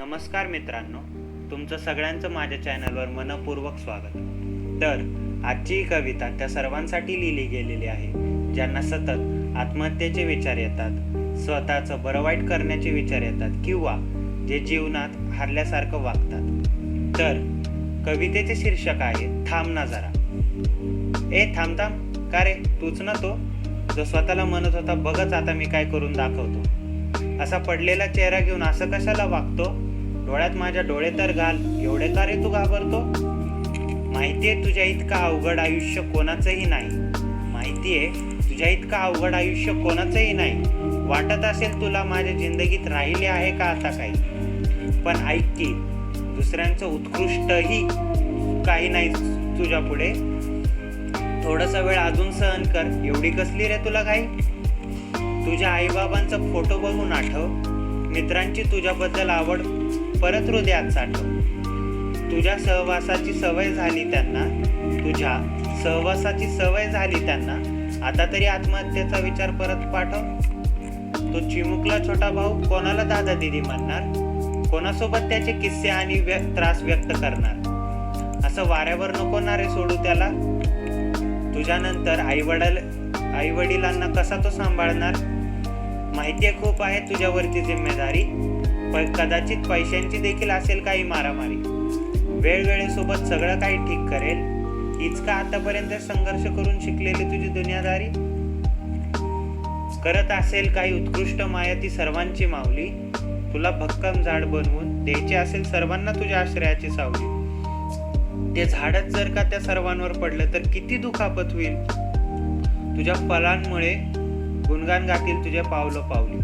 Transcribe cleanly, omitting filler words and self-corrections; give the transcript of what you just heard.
नमस्कार मित्रांनो, तुमचं सगळ्यांचं माझ्या चॅनलवर मनपूर्वक स्वागत. तर आजची ही कविता त्या सर्वांसाठी लिहिली गेलेली आहे ज्यांना सतत आत्महत्येचे विचार येतात, स्वतःचं बरं वाईट करण्याचे विचार येतात किंवा जे जीवनात हारल्यासारखं वागतात. तर कवितेचे शीर्षक आहे थांब ना जरा. थांब थांब, का रे तूच ना तो जो स्वतःला म्हणत होता बघच आता मी काय करून दाखवतो. असा पडलेला चेहरा घेऊन असं कशाला वागतो? डोळ्यात माझ्या डोळे तर घाल, एवढे का रे तू घाबरतो? माहितीये तुझ्या इतका अवघड आयुष्य कोणाचंही नाही. माहितीये तुझ्या इतका अवघड आयुष्य कोणाचंही नाही. वाटत असेल तुला माझ्या जिंदगीत राहिले आहे का आता काही, पण ऐक की दुसऱ्यांचं उत्कृष्टही काही नाही तुझ्या पुढे. थोडासा वेळ अजून सहन कर, एवढी कसली रे तुला घाई? तुझ्या आईबाबांचा फोटो बघून आठव, मित्रांची तुझ्याबद्दल आवड परत हृदयात साठव. तुझ्या सहवासाची सवय झाली त्यांना, आता तरी आत्महत्येचा विचार परत पाठव. तो चिमुकला छोटा भाऊ कोणाला दादा दिदी म्हणणार, कोणासोबत त्याचे किस्से आणि त्रास व्यक्त करणार. असं वाऱ्यावर नको ना रे सोडू त्याला. तुझ्यानंतर आई वडिलांना कसा तो सांभाळणार? माहितीये खूप आहे तुझ्यावरती जिम्मेदारी, पण कदाचित पैशांची देखील असेल काही मारामारी. वेळेसोबत सगळं काही ठीक करेल, हीच का आतापर्यंत संघर्ष करून शिकलेली तुझी दुनियादारी? करत असेल काही उत्कृष्ट माया ती सर्वांची माऊली, तुला भक्कम झाड बनवून द्यायची असेल सर्वांना तुझ्या आश्रयाची सावली. ते झाडच जर का त्या सर्वांवर पडलं तर किती दुखापत होईल. तुझ्या फलांमुळे गुणगान गातील तुझे पावलं पावली.